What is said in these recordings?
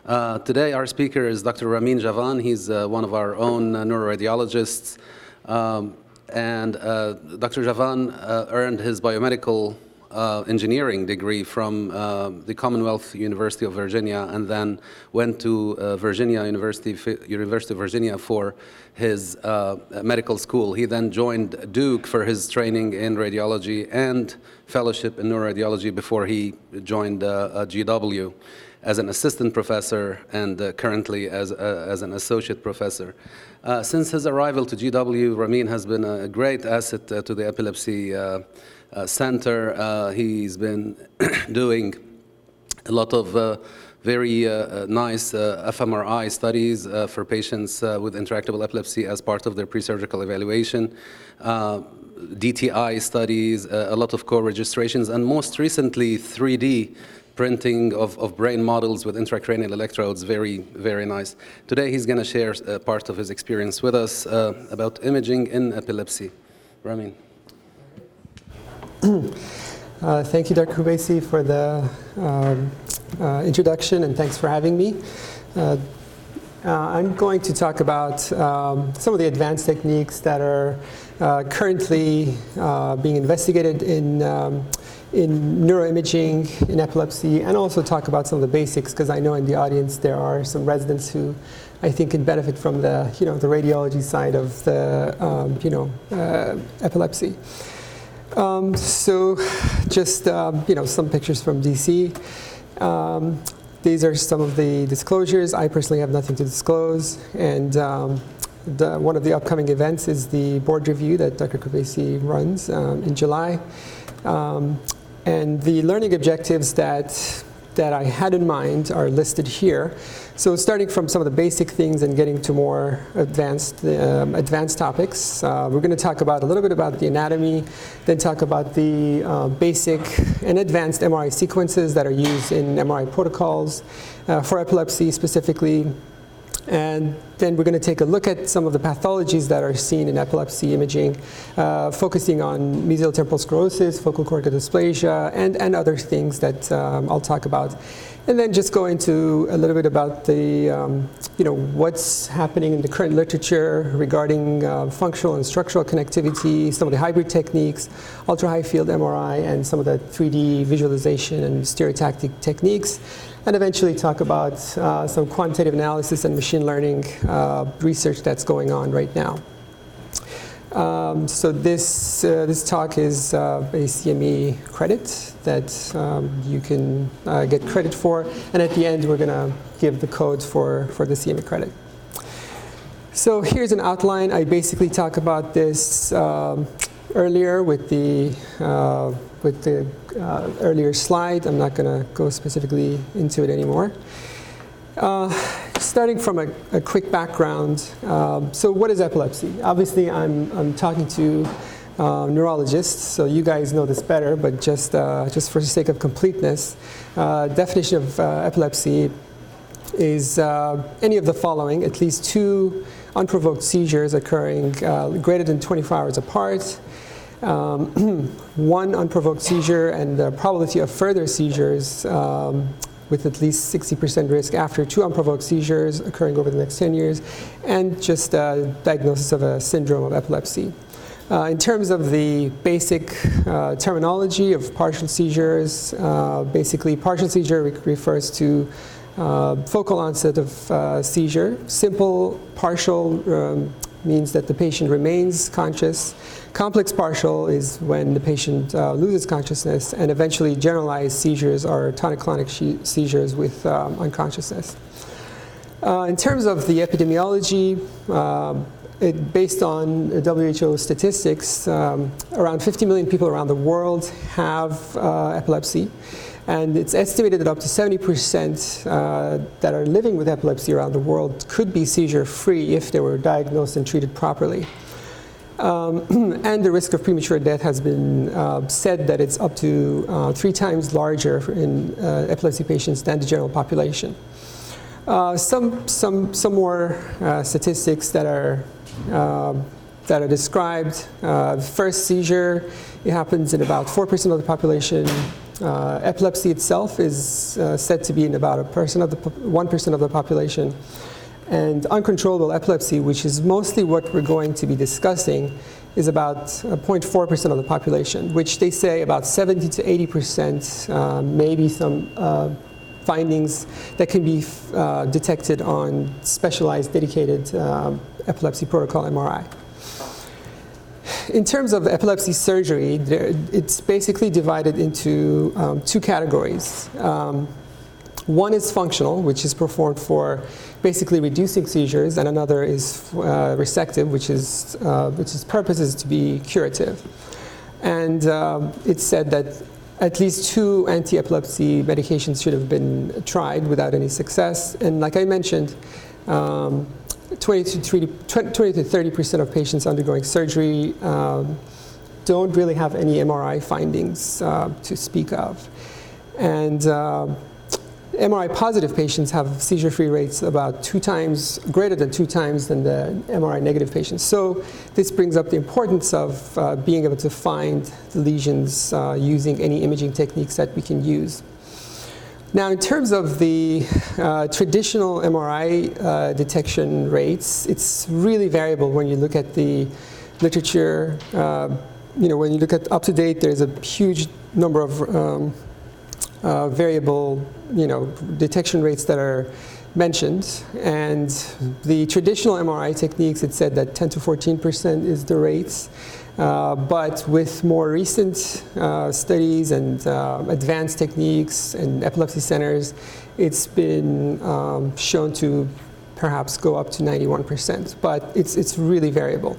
Today, our speaker is Dr. Ramin Javan. He's one of our own neuroradiologists. Dr. Javan earned his biomedical engineering degree from the Commonwealth University of Virginia, and then went to University of Virginia for his medical school. He then joined Duke for his training in radiology and fellowship in neuroradiology before he joined GW as an assistant professor and currently as an associate professor. Since his arrival to GW, Ramin has been a great asset to the Epilepsy Center. He's been doing a lot of very nice fMRI studies for patients with intractable epilepsy as part of their pre-surgical evaluation, DTI studies, a lot of co-registrations, and most recently 3D printing of brain models with intracranial electrodes. Very, very nice. Today he's going to share part of his experience with us about imaging in epilepsy. Ramin. Thank you, Dr. Kubaisi, for the introduction, and thanks for having me. I'm going to talk about some of the advanced techniques that are currently being investigated in neuroimaging in epilepsy, and also talk about some of the basics, because I know in the audience there are some residents who I think can benefit from the the radiology side of the epilepsy. So just some pictures from DC. These are some of the disclosures. I personally have nothing to disclose, and one of the upcoming events is the board review that Dr. Kubaisi runs in July. And the learning objectives that I had in mind are listed here. So starting from some of the basic things and getting to more advanced topics, we're going to talk about a little bit about the anatomy, then talk about the basic and advanced MRI sequences that are used in MRI protocols for epilepsy specifically. And then we're going to take a look at some of the pathologies that are seen in epilepsy imaging, focusing on mesial temporal sclerosis, focal cortical dysplasia, and other things that I'll talk about. And then just go into a little bit about the, what's happening in the current literature regarding functional and structural connectivity, some of the hybrid techniques, ultra-high field MRI, and some of the 3D visualization and stereotactic techniques. And eventually talk about some quantitative analysis and machine learning research that's going on right now. So this talk is a CME credit that you can get credit for, and at the end we're going to give the code for the CME credit. So here's an outline. I basically talk about this earlier with the earlier slide. I'm not going to go specifically into it anymore. Starting from a quick background, so what is epilepsy? Obviously, I'm talking to neurologists, so you guys know this better, but just for the sake of completeness, definition of epilepsy is any of the following: at least 2 unprovoked seizures occurring greater than 24 hours apart, 1 unprovoked seizure and the probability of further seizures with at least 60% risk after 2 unprovoked seizures occurring over the next 10 years, and just a diagnosis of a syndrome of epilepsy. In terms of the basic terminology of partial seizures, basically partial seizure refers to focal onset of seizure. Simple partial means that the patient remains conscious. Complex partial is when the patient loses consciousness, and eventually generalized seizures are tonic-clonic seizures with unconsciousness. In terms of the epidemiology, based on WHO statistics, around 50 million people around the world have epilepsy, and it's estimated that up to 70% that are living with epilepsy around the world could be seizure-free if they were diagnosed and treated properly. And the risk of premature death has been said that it's up to 3 times larger in epilepsy patients than the general population. Some more statistics that are described. The first seizure, it happens in about 4% of the population. Epilepsy itself is said to be in about 1% of the population. And uncontrollable epilepsy, which is mostly what we're going to be discussing, is about 0.4% of the population, which they say about 70 to 80%, maybe some findings that can be detected on specialized, dedicated epilepsy protocol MRI. In terms of epilepsy surgery, it's basically divided into two categories. One is functional, which is performed for basically reducing seizures, and another is resective, which its purpose is to be curative. And it's said that at least 2 anti-epilepsy medications should have been tried without any success. And like I mentioned, 20 to 30% of patients undergoing surgery don't really have any MRI findings to speak of. And MRI positive patients have seizure-free rates about greater than 2 times than the MRI negative patients. So this brings up the importance of being able to find the lesions using any imaging techniques that we can use. Now, in terms of the traditional MRI detection rates, it's really variable when you look at the literature. When you look at up-to-date, there's a huge number of variable, detection rates that are mentioned. And the traditional MRI techniques, it said that 10 to 14% is the rates. But with more recent studies and advanced techniques and epilepsy centers, it's been shown to perhaps go up to 91%. But it's really variable.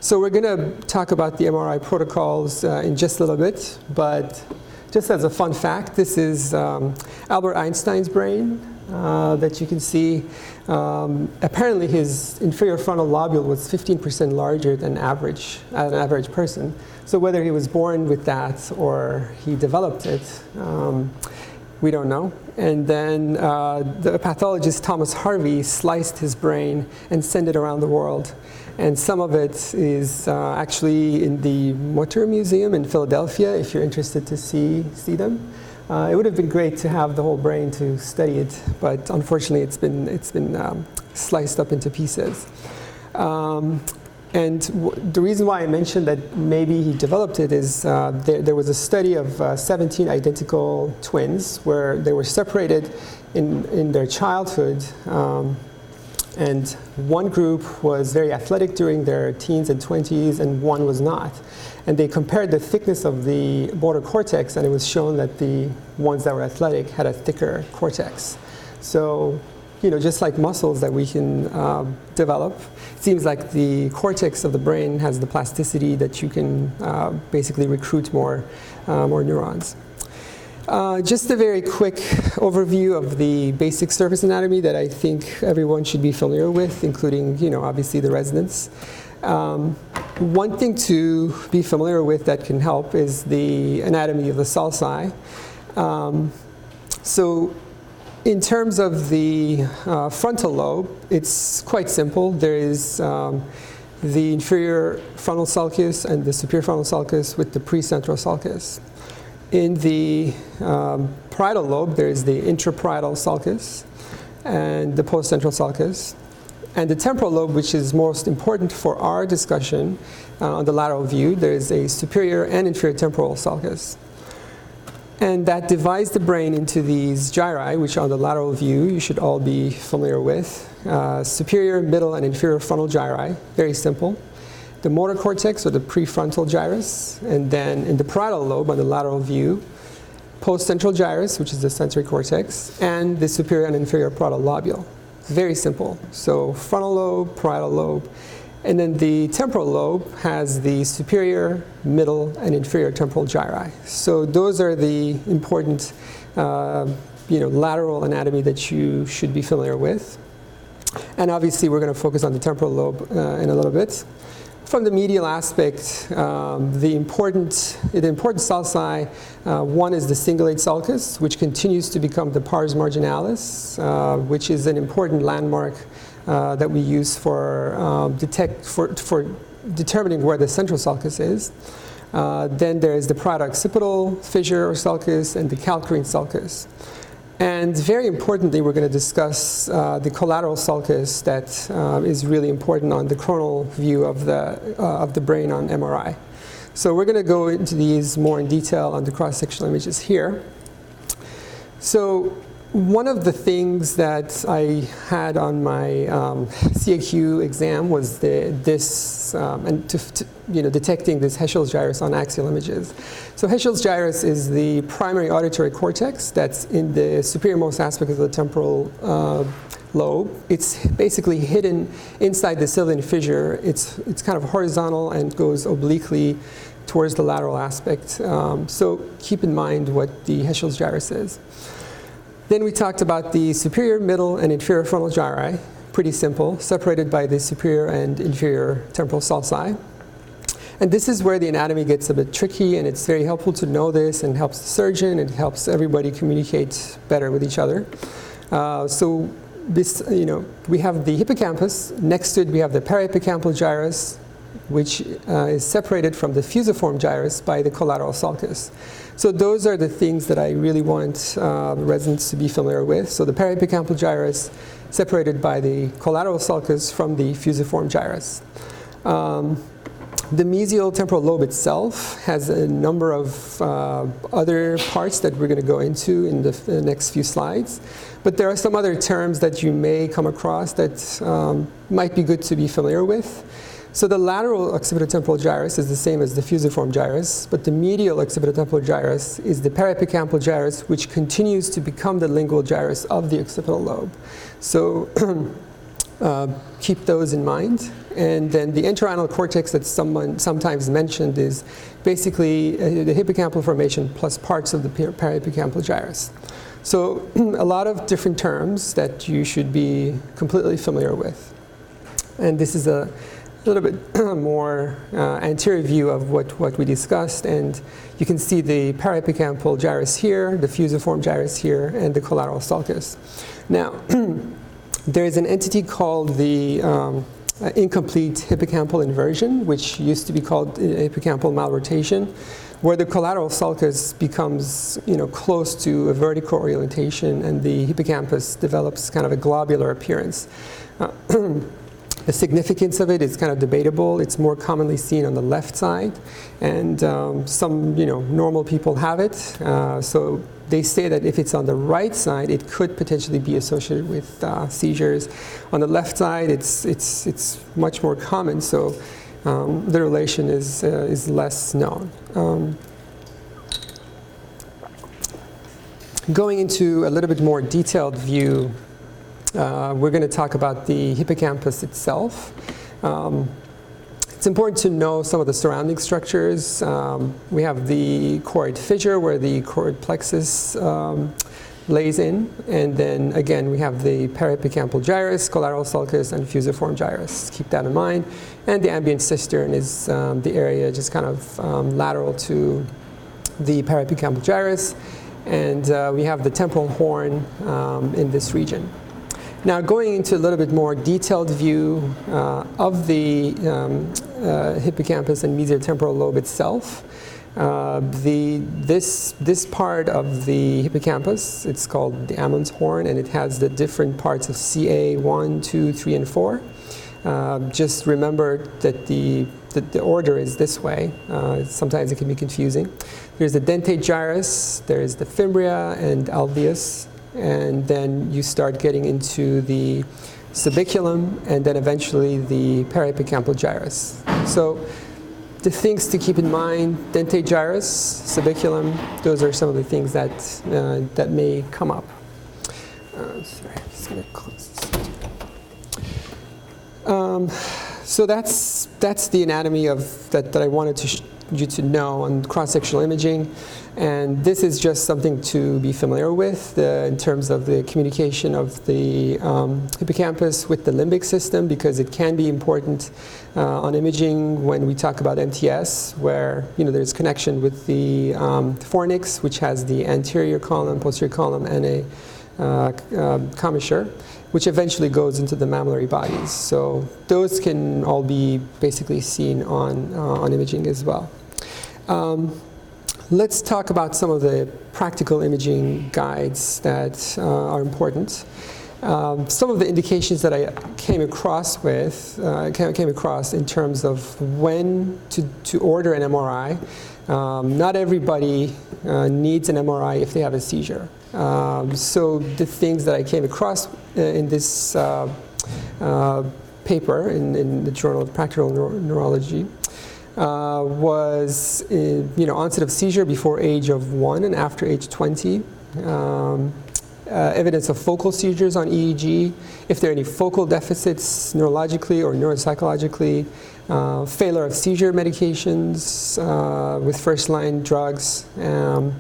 So we're going to talk about the MRI protocols in just a little bit. But just as a fun fact, this is Albert Einstein's brain that you can see. Apparently his inferior frontal lobule was 15% larger than an average person. So whether he was born with that or he developed it, we don't know. And then the pathologist Thomas Harvey sliced his brain and sent it around the world. And some of it is actually in the Motor Museum in Philadelphia, if you're interested to see them. It would have been great to have the whole brain to study it, but unfortunately it's been sliced up into pieces. And the reason why I mentioned that maybe he developed it is there was a study of 17 identical twins where they were separated in their childhood. And one group was very athletic during their teens and 20s, and one was not. And they compared the thickness of the motor cortex, and it was shown that the ones that were athletic had a thicker cortex. So, just like muscles that we can develop, it seems like the cortex of the brain has the plasticity that you can basically recruit more neurons. Just a very quick overview of the basic surface anatomy that I think everyone should be familiar with, including, obviously the residents. One thing to be familiar with that can help is the anatomy of the sulci. So in terms of the frontal lobe, it's quite simple. There is the inferior frontal sulcus and the superior frontal sulcus with the precentral sulcus. In the parietal lobe, there is the intraparietal sulcus and the postcentral sulcus. And the temporal lobe, which is most important for our discussion on the lateral view, there is a superior and inferior temporal sulcus. And that divides the brain into these gyri, which on the lateral view you should all be familiar with. Superior, middle, and inferior frontal gyri, very simple. The motor cortex, or the prefrontal gyrus, and then in the parietal lobe on the lateral view, postcentral gyrus, which is the sensory cortex, and the superior and inferior parietal lobule. Very simple. So frontal lobe, parietal lobe, and then the temporal lobe has the superior, middle, and inferior temporal gyri. So those are the important, lateral anatomy that you should be familiar with. And obviously, we're going to focus on the temporal lobe in a little bit. From the medial aspect, the important sulci, one is the cingulate sulcus, which continues to become the pars marginalis, which is an important landmark that we use for determining where the central sulcus is. Then there is the proto-occipital fissure or sulcus and the calcarine sulcus. And very importantly, we're going to discuss the collateral sulcus that is really important on the coronal view of the brain on MRI. So we're going to go into these more in detail on the cross-sectional images here. So one of the things that I had on my CAQ exam was detecting this Heschel's gyrus on axial images. So Heschel's gyrus is the primary auditory cortex that's in the superiormost aspect of the temporal lobe. It's basically hidden inside the sylvian fissure. It's kind of horizontal and goes obliquely towards the lateral aspect. So keep in mind what the Heschel's gyrus is. Then we talked about the superior, middle, and inferior frontal gyri. Pretty simple, separated by the superior and inferior temporal sulci. And this is where the anatomy gets a bit tricky, and it's very helpful to know this, and helps the surgeon, and helps everybody communicate better with each other. So this, we have the hippocampus. Next to it, we have the parahippocampal gyrus, which is separated from the fusiform gyrus by the collateral sulcus. So those are the things that I really want residents to be familiar with. So the parahippocampal gyrus separated by the collateral sulcus from the fusiform gyrus. The mesial temporal lobe itself has a number of other parts that we're going to go into in the next few slides. But there are some other terms that you may come across that might be good to be familiar with. So the lateral occipitotemporal gyrus is the same as the fusiform gyrus, but the medial occipitotemporal gyrus is the parahippocampal gyrus, which continues to become the lingual gyrus of the occipital lobe. So keep those in mind. And then the entorhinal cortex that someone sometimes mentioned is basically the hippocampal formation plus parts of the parahippocampal gyrus. So a lot of different terms that you should be completely familiar with. And this is a little bit more anterior view of what we discussed, and you can see the parahippocampal gyrus here, the fusiform gyrus here, and the collateral sulcus. Now, there is an entity called the incomplete hippocampal inversion, which used to be called hippocampal malrotation, where the collateral sulcus becomes close to a vertical orientation, and the hippocampus develops kind of a globular appearance. The significance of it is kind of debatable. It's more commonly seen on the left side, and some normal people have it. So they say that if it's on the right side, it could potentially be associated with seizures. On the left side, it's much more common. So the relation is less known. Going into a little bit more detailed view. We're going to talk about the hippocampus itself. It's important to know some of the surrounding structures. We have the choroid fissure where the choroid plexus lays in, and then again we have the parahippocampal gyrus, collateral sulcus, and fusiform gyrus. Keep that in mind. And the ambient cistern is the area just kind of lateral to the parahippocampal gyrus, and we have the temporal horn in this region. Now, going into a little bit more detailed view of the hippocampus and mesial temporal lobe itself, this part of the hippocampus, it's called the Amon's horn, and it has the different parts of CA 1, 2, 3, and 4. Just remember that the order is this way. Sometimes it can be confusing. There's the dentate gyrus, there's the fimbria and alveus, and then you start getting into the subiculum, and then eventually the parahippocampal gyrus. So the things to keep in mind: dentate gyrus, subiculum, those are some of the things that that may come up. Sorry, I'm just going to close this. So that's the anatomy of that I wanted you to know on cross-sectional imaging. And this is just something to be familiar with in terms of the communication of the hippocampus with the limbic system, because it can be important on imaging when we talk about MTS, where there's connection with the fornix, which has the anterior column, posterior column, and a commissure, which eventually goes into the mammillary bodies. So those can all be basically seen on imaging as well. Let's talk about some of the practical imaging guides that are important. Some of the indications that I came across in terms of when to order an MRI. Not everybody needs an MRI if they have a seizure. So the things that I came across in this paper in the Journal of Practical Neurology was onset of seizure before age of 1 and after age 20. Evidence of focal seizures on EEG, if there are any focal deficits neurologically or neuropsychologically, failure of seizure medications with first-line drugs, and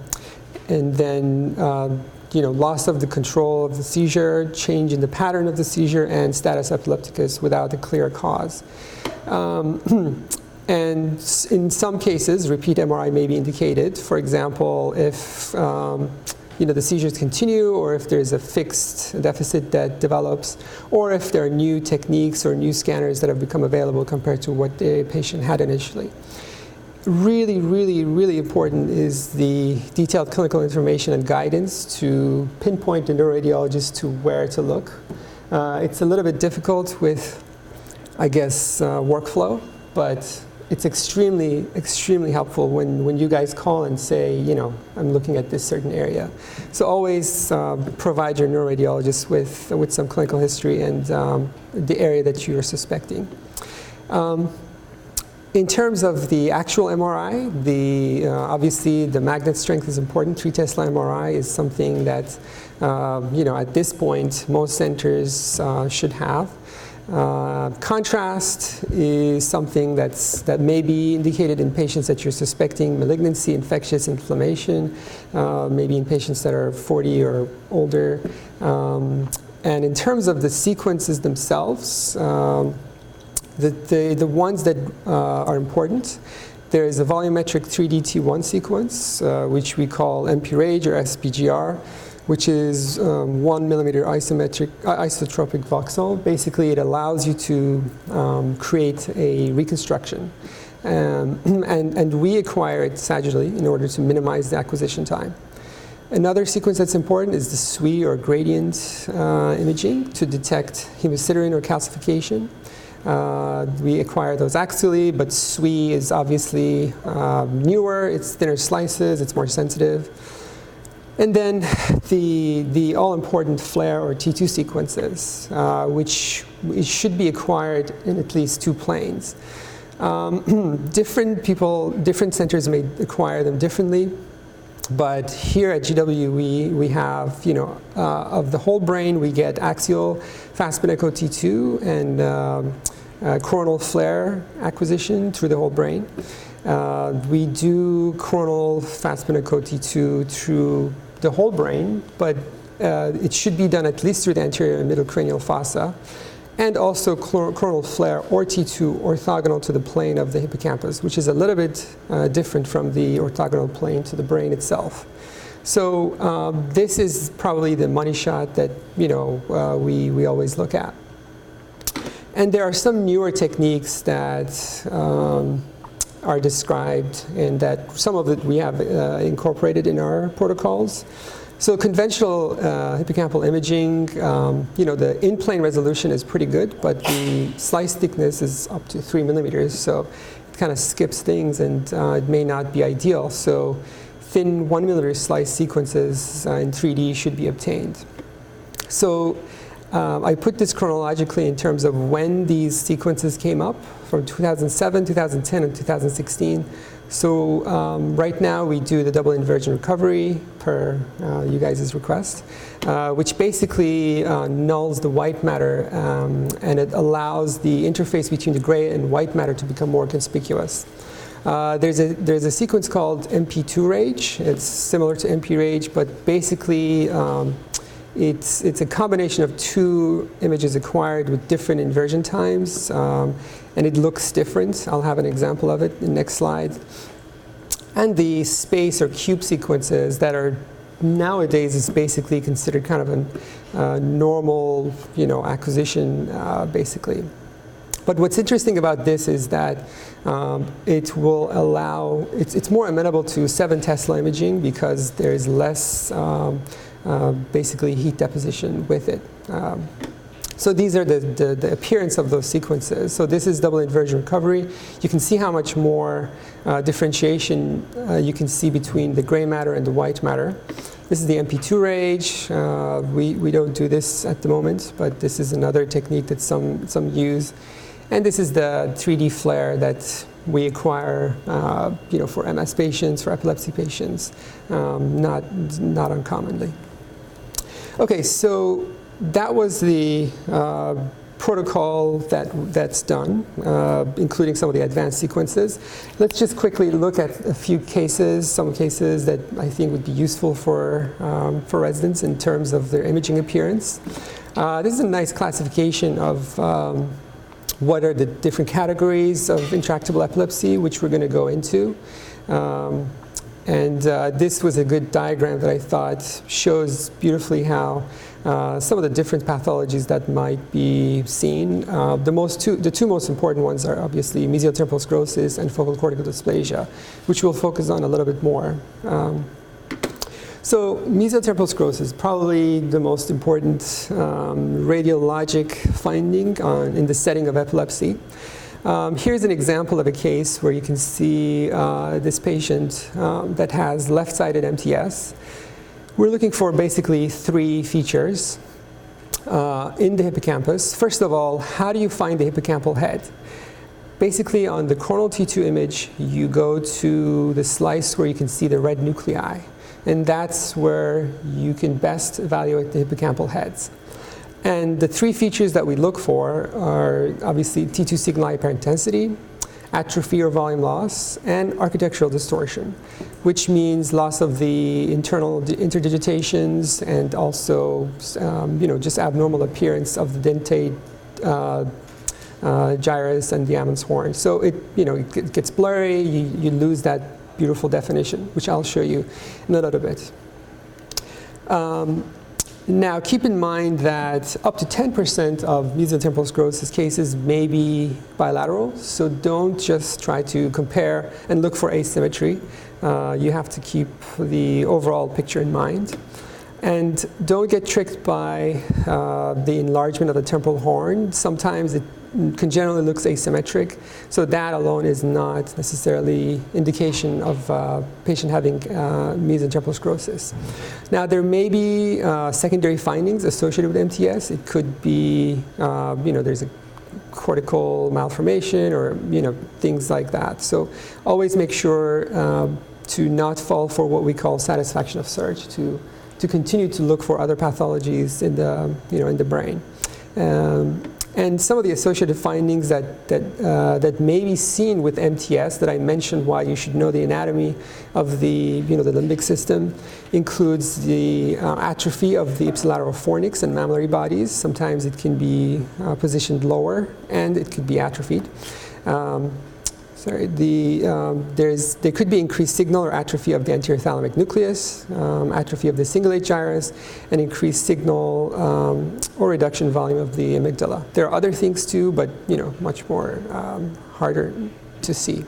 then loss of the control of the seizure, change in the pattern of the seizure, and status epilepticus without a clear cause. And in some cases, repeat MRI may be indicated. For example, if the seizures continue, or if there's a fixed deficit that develops, or if there are new techniques or new scanners that have become available compared to what the patient had initially. Really, really, really important is the detailed clinical information and guidance to pinpoint the neuroradiologist to where to look. It's a little bit difficult with, I guess, workflow, but it's extremely, extremely helpful when you guys call and say, I'm looking at this certain area. So always provide your neuroradiologist with some clinical history and the area that you're suspecting. In terms of the actual MRI, obviously the magnet strength is important. 3 Tesla MRI is something that, at this point, most centers should have. Contrast is something that may be indicated in patients that you're suspecting malignancy, infectious inflammation, maybe in patients that are 40 or older. And in terms of the sequences themselves, the ones that are important, there is a volumetric 3D-T1 sequence, which we call MP-RAGE or SPGR, which is 1 millimeter isotropic voxel. Basically, it allows you to create a reconstruction. And we acquire it sagittally in order to minimize the acquisition time. Another sequence that's important is the SWE or gradient imaging to detect hemosiderin or calcification. We acquire those axially, but SWE is obviously newer, it's thinner slices, it's more sensitive. And then the all-important FLAIR or T2 sequences, which should be acquired in at least 2 planes. Different centers may acquire them differently, but here at GW we have, of the whole brain, we get axial fast-spin echo T2 and coronal FLAIR acquisition through the whole brain. We do coronal fast-spin echo T2 through the whole brain, but it should be done at least through the anterior and middle cranial fossa, and also coronal FLAIR or T2 orthogonal to the plane of the hippocampus, which is a little bit different from the orthogonal plane to the brain itself. So this is probably the money shot that we always look at. And there are some newer techniques that are described, and that some of it we have incorporated in our protocols. So conventional hippocampal imaging, the in-plane resolution is pretty good, but the slice thickness is up to 3 millimeters, so it kind of skips things, and it may not be ideal. So thin 1 millimeter slice sequences in 3D should be obtained. So I put this chronologically in terms of when these sequences came up, from 2007, 2010, and 2016. So right now we do the double inversion recovery per you guys' request, which basically nulls the white matter, and it allows the interface between the gray and white matter to become more conspicuous. There's a sequence called MP2-RAGE. It's similar to MP-RAGE, but basically it's a combination of 2 images acquired with different inversion times, and it looks different. I'll have an example of it in the next slide. And the space or cube sequences that are nowadays is basically considered kind of a normal, acquisition, basically. But what's interesting about this is that it will allow, it's more amenable to 7 Tesla imaging because there's less basically heat deposition with it. So these are the appearance of those sequences. So this is double inversion recovery. You can see how much more differentiation you can see between the gray matter and the white matter. This is the MP2 range. We don't do this at the moment, but this is another technique that some use. And this is the 3D flare that we acquire for MS patients, for epilepsy patients, not uncommonly. Okay, so that was the protocol that's done, including some of the advanced sequences. Let's just quickly look at a few cases, some cases that I think would be useful for residents in terms of their imaging appearance. This is a nice classification of what are the different categories of intractable epilepsy, which we're going to go into. This was a good diagram that I thought shows beautifully how some of the different pathologies that might be seen. The two most important ones are obviously mesial temporal sclerosis and focal cortical dysplasia, which we'll focus on a little bit more. So mesial temporal sclerosis is probably the most important radiologic finding in the setting of epilepsy. Here's an example of a case where you can see this patient that has left-sided MTS. We're looking for basically 3 features in the hippocampus. First of all, how do you find the hippocampal head? Basically, on the coronal T2 image, you go to the slice where you can see the red nuclei. And that's where you can best evaluate the hippocampal heads. And the 3 features that we look for are obviously T2 signal hyperintensity, atrophy or volume loss, and architectural distortion, which means loss of the internal interdigitations and also just abnormal appearance of the dentate gyrus and the Ammon's horn. So it gets blurry, you lose that beautiful definition, which I'll show you in a little bit. Now, keep in mind that up to 10% of mesial temporal sclerosis cases may be bilateral, so don't just try to compare and look for asymmetry. You have to keep the overall picture in mind. And don't get tricked by the enlargement of the temporal horn. Sometimes it congenitally looks asymmetric, so that alone is not necessarily indication of patient having mesial temporal sclerosis. Now, there may be secondary findings associated with MTS. It could be, there's a cortical malformation or, things like that. So always make sure to not fall for what we call satisfaction of search, to continue to look for other pathologies in the brain. And some of the associated findings that may be seen with MTS that I mentioned why you should know the anatomy of the limbic system includes the atrophy of the ipsilateral fornix and mammillary bodies. Sometimes it can be positioned lower and it could be atrophied. There could be increased signal or atrophy of the anterior thalamic nucleus, atrophy of the cingulate gyrus, and increased signal or reduction volume of the amygdala. There are other things too, but much more harder to see.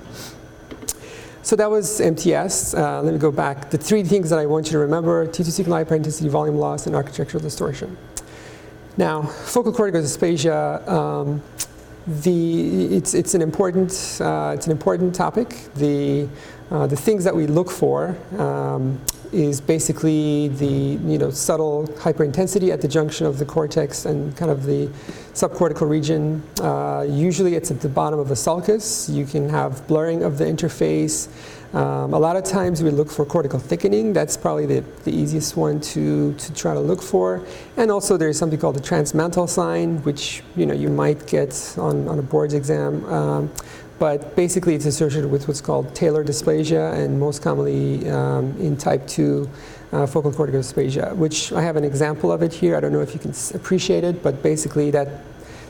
So that was MTS. Let me go back. The 3 things that I want you to remember: T2 signal hyperintensity, volume loss, and architectural distortion. Now, focal cortical dysplasia. It's an important topic. The things that we look for is basically the subtle hyperintensity at the junction of the cortex and kind of the subcortical region. Usually it's at the bottom of the sulcus. You can have blurring of the interface. A lot of times we look for cortical thickening. That's probably the easiest one to try to look for. And also there's something called the transmantle sign, which you might get on a board's exam. But basically it's associated with what's called talar dysplasia, and most commonly in type 2 focal cortical dysplasia, which I have an example of it here. I don't know if you can appreciate it, but basically that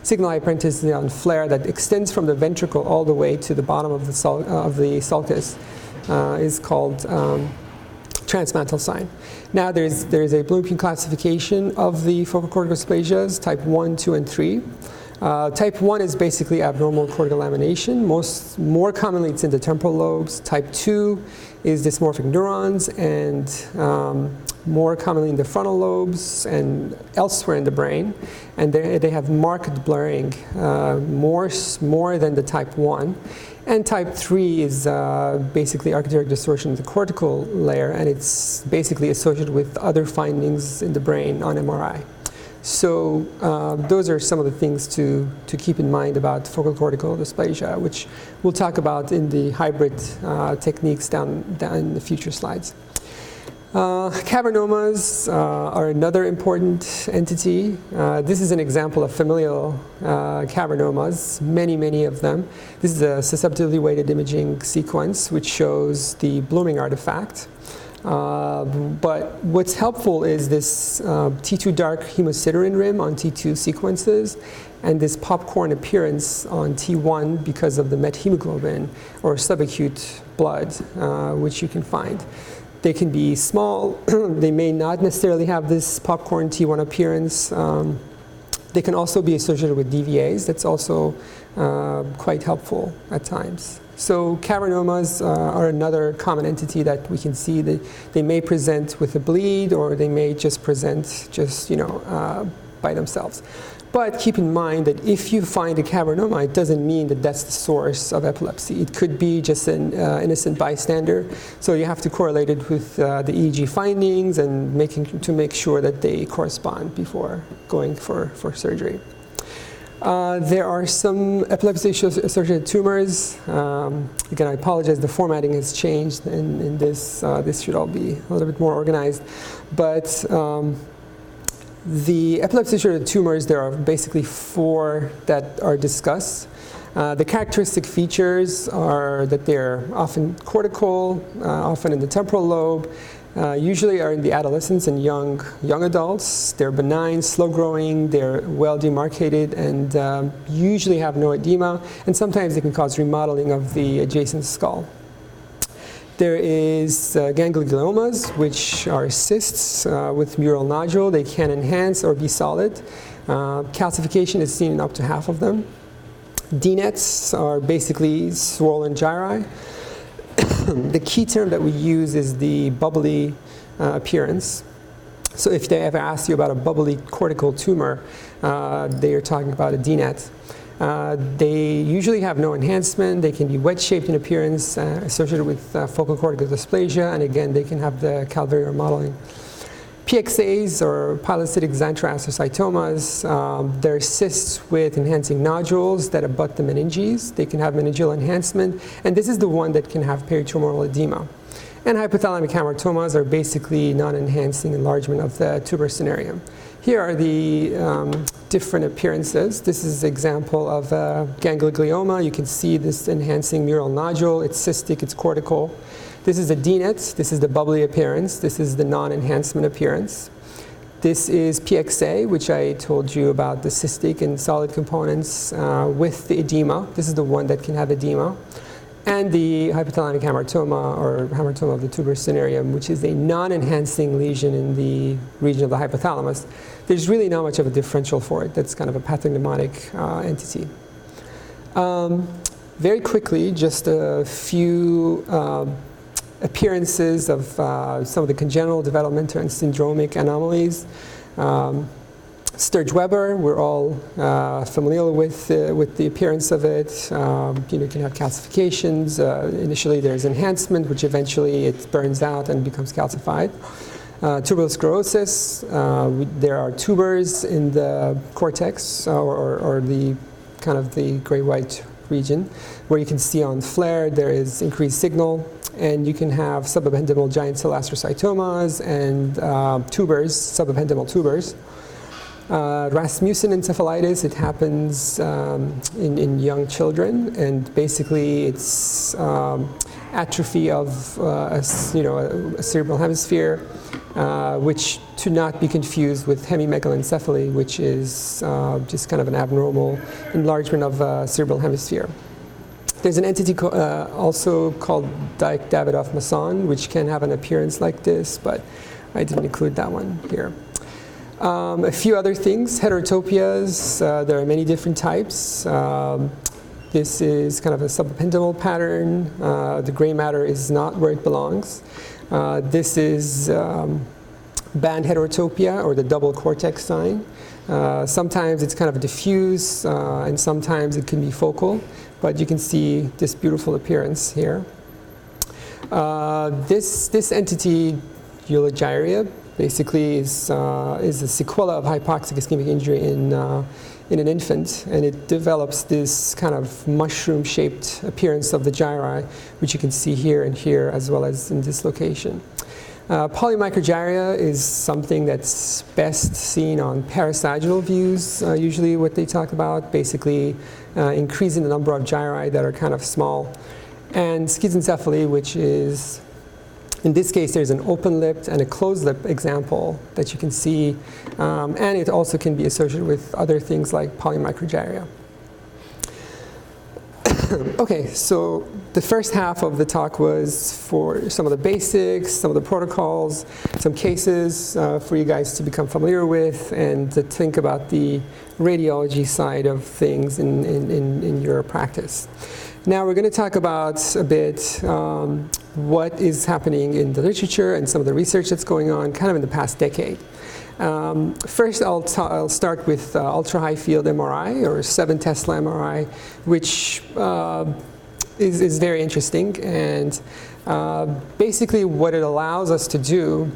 signal hyperintensity on flare that extends from the ventricle all the way to the bottom of the sulcus is called transmantle sign. Now there's a Bloomfield classification of the focal cortical dysplasias, type 1, 2, and 3. Type 1 is basically abnormal cortical lamination. More commonly, it's in the temporal lobes. Type 2 is dysmorphic neurons, and more commonly in the frontal lobes and elsewhere in the brain. And they have marked blurring, more than the type 1. And type 3 is basically architectic distortion of the cortical layer, and it's basically associated with other findings in the brain on MRI. So those are some of the things to keep in mind about focal cortical dysplasia, which we'll talk about in the hybrid techniques down in the future slides. Cavernomas are another important entity. This is an example of familial cavernomas, many of them. This is a susceptibility weighted imaging sequence which shows the blooming artifact. But what's helpful is this T2 dark hemosiderin rim on T2 sequences and this popcorn appearance on T1 because of the methemoglobin or subacute blood, which you can find. They can be small. They may not necessarily have this popcorn T1 appearance. They can also be associated with DVAs. That's also quite helpful at times. So cavernomas are another common entity that we can see. They may present with a bleed, or they may just present by themselves. But keep in mind that if you find a cavernoma, it doesn't mean that that's the source of epilepsy. It could be just an innocent bystander. So you have to correlate it with the EEG findings and make sure that they correspond before going for surgery. There are some epilepsy-associated tumors. Again, I apologize, the formatting has changed in this. This should all be a little bit more organized. But the epilepsy-associated tumors, there are basically 4 that are discussed. The characteristic features are that they're often cortical, often in the temporal lobe, usually are in the adolescents and young adults. They're benign, slow-growing, they're well-demarcated, and usually have no edema, and sometimes they can cause remodeling of the adjacent skull. There is gangliomas, which are cysts with mural nodule. They can enhance or be solid. Calcification is seen in up to half of them. DNETs are basically swollen gyri. The key term that we use is the bubbly appearance. So if they ever ask you about a bubbly cortical tumor, they are talking about a DNET. They usually have no enhancement. They can be wedge-shaped in appearance, associated with focal cortical dysplasia, and again, they can have the calvary remodeling. PXAs, or pilocytic xanthioastrocytomas, they're cysts with enhancing nodules that abut the meninges. They can have meningeal enhancement, and this is the one that can have peritumoral edema. And hypothalamic hamartomas are basically non-enhancing enlargement of the tuberous cinerarium. Here are the different appearances. This is an example of ganglioma. You can see this enhancing mural nodule. It's cystic, it's cortical. This is the DNET. This is the bubbly appearance. This is the non-enhancement appearance. This is PXA, which I told you about, the cystic and solid components with the edema. This is the one that can have edema. And the hypothalamic hamartoma, or hamartoma of the tuberous cinerarium, which is a non-enhancing lesion in the region of the hypothalamus. There's really not much of a differential for it. That's kind of a pathognomonic entity. Very quickly, just a few appearances of some of the congenital, developmental, and syndromic anomalies. Sturge-Weber, we're all familiar with the appearance of it. You can have calcifications. Initially, there's enhancement, which eventually it burns out and becomes calcified. Tuberous sclerosis, there are tubers in the cortex or the kind of the gray-white region, where you can see on flare there is increased signal, and you can have subependymal giant cell astrocytomas and tubers, subependymal tubers. Rasmussen encephalitis, it happens in young children, and basically it's atrophy of a cerebral hemisphere, which to not be confused with hemimegalencephaly, which is just kind of an abnormal enlargement of cerebral hemisphere. There's an entity also called Dyke-Davidoff-Masson, which can have an appearance like this, but I didn't include that one here. A few other things, heterotopias, there are many different types. This is kind of a subependymal pattern. The gray matter is not where it belongs. This is band heterotopia, or the double cortex sign. Sometimes it's kind of diffuse, and sometimes it can be focal, but you can see this beautiful appearance here. This entity, eulogyria, basically is a sequela of hypoxic ischemic injury in an infant, and it develops this kind of mushroom-shaped appearance of the gyri, which you can see here and here, as well as in this location. Polymicrogyria is something that's best seen on parasagittal views, usually what they talk about, basically increasing the number of gyri that are kind of small. And schizencephaly, which is, in this case, there's an open-lipped and a closed-lip example that you can see, and it also can be associated with other things like polymicrogyria. Okay, so the first half of the talk was for some of the basics, some of the protocols, some cases for you guys to become familiar with and to think about the radiology side of things in your practice. Now we're going to talk about a bit what is happening in the literature and some of the research that's going on kind of in the past decade. First, I'll start with ultra-high field MRI, or 7 Tesla MRI, which is very interesting. And basically what it allows us to do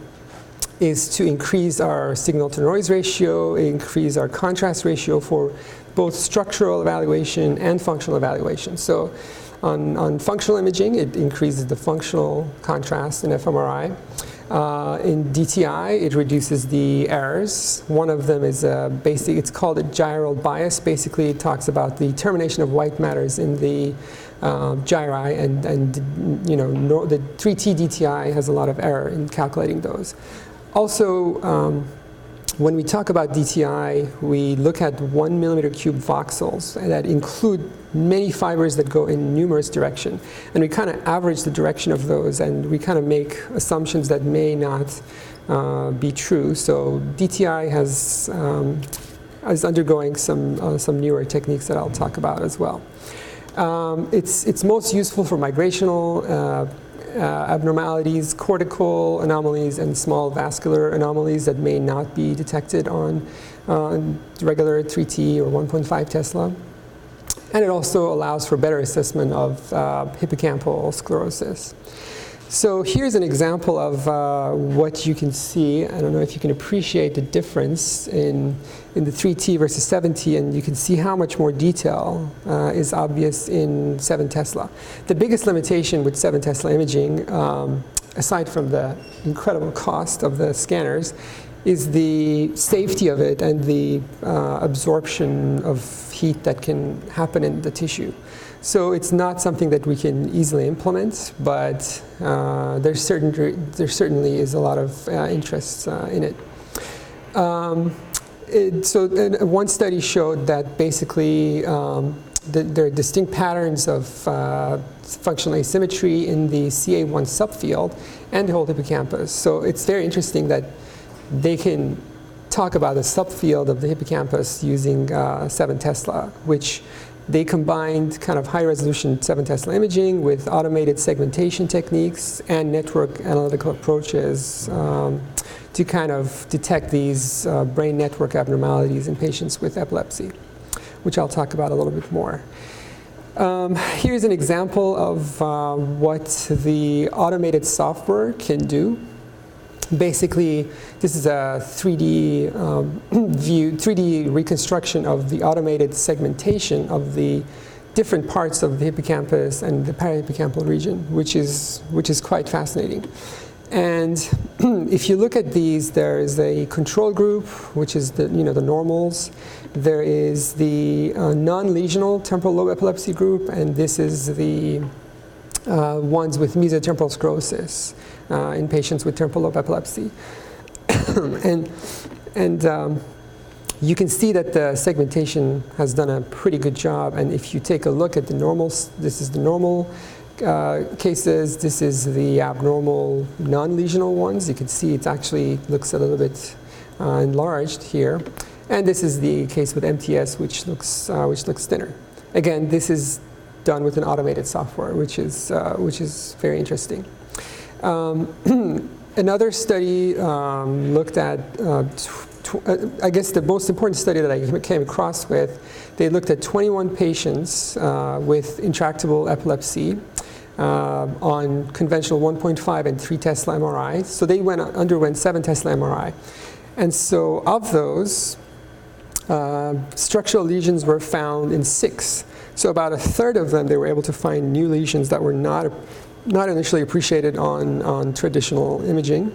is to increase our signal-to-noise ratio, increase our contrast ratio for both structural evaluation and functional evaluation. So on functional imaging, it increases the functional contrast in fMRI. In DTI, it reduces the errors. One of them is it's called a gyral bias. Basically, it talks about the termination of white matters in the gyri, and you know, the 3T DTI has a lot of error in calculating those. Also, when we talk about DTI, we look at 1 millimeter cube voxels that include many fibers that go in numerous directions. And we kind of average the direction of those, and we kind of make assumptions that may not be true. So DTI is undergoing some newer techniques that I'll talk about as well. It's most useful for migrational abnormalities, cortical anomalies, and small vascular anomalies that may not be detected on regular 3T or 1.5 Tesla. And it also allows for better assessment of hippocampal sclerosis. So here's an example of what you can see. I don't know if you can appreciate the difference in the 3T versus 7T, and you can see how much more detail is obvious in 7 Tesla. The biggest limitation with 7 Tesla imaging, aside from the incredible cost of the scanners, is the safety of it and the absorption of heat that can happen in the tissue. So it's not something that we can easily implement, but there certainly is a lot of interest in it. One study showed that basically there are distinct patterns of functional asymmetry in the CA1 subfield and the whole hippocampus. So it's very interesting that they can talk about the subfield of the hippocampus using 7 Tesla, which they combined kind of high-resolution 7 Tesla imaging with automated segmentation techniques and network analytical approaches to kind of detect these brain network abnormalities in patients with epilepsy, which I'll talk about a little bit more. Here's an example of what the automated software can do. Basically, this is a 3D view, 3D reconstruction of the automated segmentation of the different parts of the hippocampus and the parahippocampal region, which is quite fascinating. And if you look at these, there is a control group, which is the normals. There is the non-lesional temporal lobe epilepsy group, and this is the ones with mesotemporal sclerosis in patients with temporal lobe epilepsy. and you can see that the segmentation has done a pretty good job. And if you take a look at the normals, this is the normal cases, this is the abnormal non-lesional ones. You can see it actually looks a little bit enlarged here. And this is the case with MTS, which looks thinner. Again, this is done with an automated software, which is very interesting. Another study looked at, I guess the most important study that I came across with, they looked at 21 patients with intractable epilepsy on conventional 1.5 and 3 Tesla MRI. So they underwent 7 Tesla MRI. And so of those, structural lesions were found in 6. So about a third of them, they were able to find new lesions that were not initially appreciated on traditional imaging.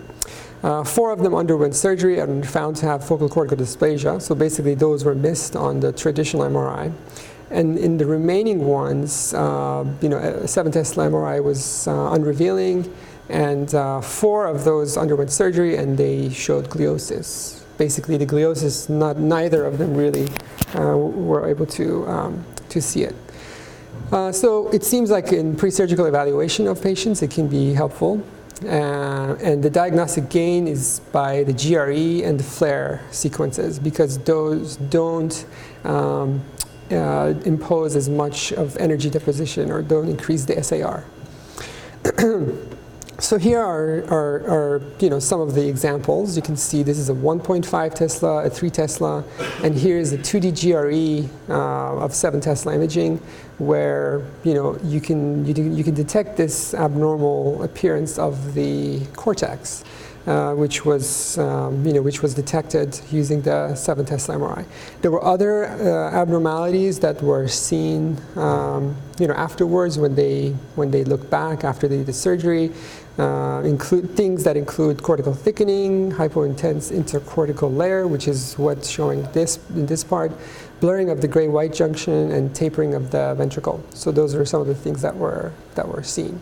4 of them underwent surgery and found to have focal cortical dysplasia. So basically, those were missed on the traditional MRI. And in the remaining ones, 7 Tesla MRI was unrevealing, and 4 of those underwent surgery, and they showed gliosis. Basically, the gliosis, neither of them really were able to see it. So it seems like in pre-surgical evaluation of patients, it can be helpful. And the diagnostic gain is by the GRE and the FLAIR sequences, because those don't impose as much of energy deposition or don't increase the SAR. So here are some of the examples. You can see this is a 1.5 Tesla, a 3 Tesla, and here is a 2D GRE of 7 Tesla imaging, where you can detect this abnormal appearance of the cortex, which was detected using the 7 Tesla MRI. There were other abnormalities that were seen afterwards when they look back after they did the surgery. Include things that include cortical thickening, hypointense intercortical layer, which is what's showing in this part, blurring of the gray-white junction, and tapering of the ventricle. So those are some of the things that were seen.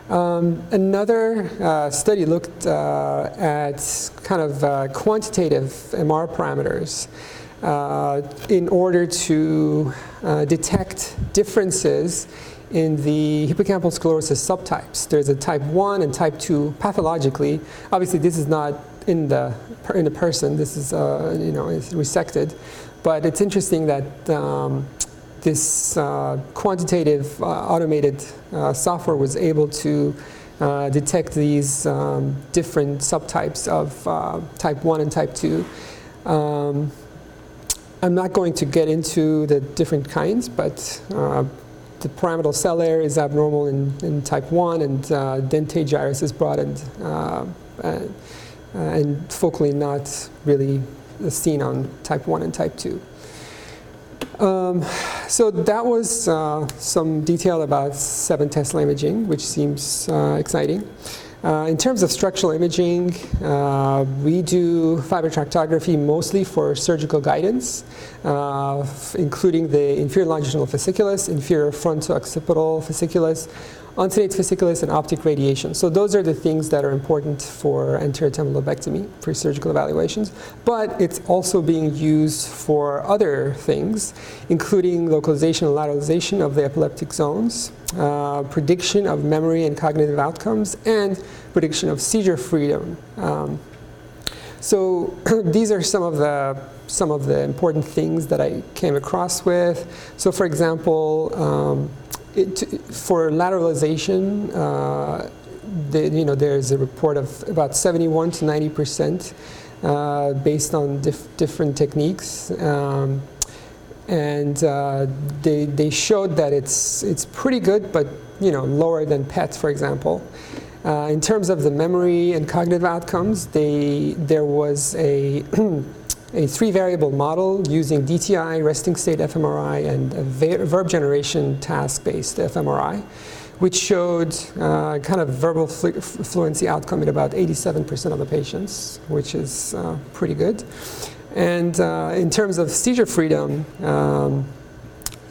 Another study looked at kind of quantitative MR parameters in order to detect differences in the hippocampal sclerosis subtypes. There's a type 1 and type 2 pathologically. Obviously, this is not in the person. This is it's resected, but it's interesting that this quantitative automated software was able to detect these different subtypes of type 1 and type 2. I'm not going to get into the different kinds, but the pyramidal cell layer is abnormal in type 1, and dentate gyrus is broad and focally not really seen on type 1 and type 2. So that was some detail about 7 Tesla imaging, which seems exciting. In terms of structural imaging, we do fiber tractography mostly for surgical guidance, including the inferior longitudinal fasciculus, inferior fronto-occipital fasciculus, uncinate fasciculus, and optic radiation. So those are the things that are important for anterior temporal lobectomy, pre-surgical evaluations. But it's also being used for other things, including localization and lateralization of the epileptic zones, prediction of memory and cognitive outcomes, and prediction of seizure freedom. So these are some of the important things that I came across with. So for example, for lateralization, there's a report of about 71 to 90% based on different techniques, and they showed that it's pretty good, but lower than PET, for example. In terms of the memory and cognitive outcomes, there was a 3-variable model using DTI, resting state fMRI, and a verb generation task-based fMRI, which showed kind of verbal fluency outcome in about 87% of the patients, which is pretty good. And in terms of seizure freedom,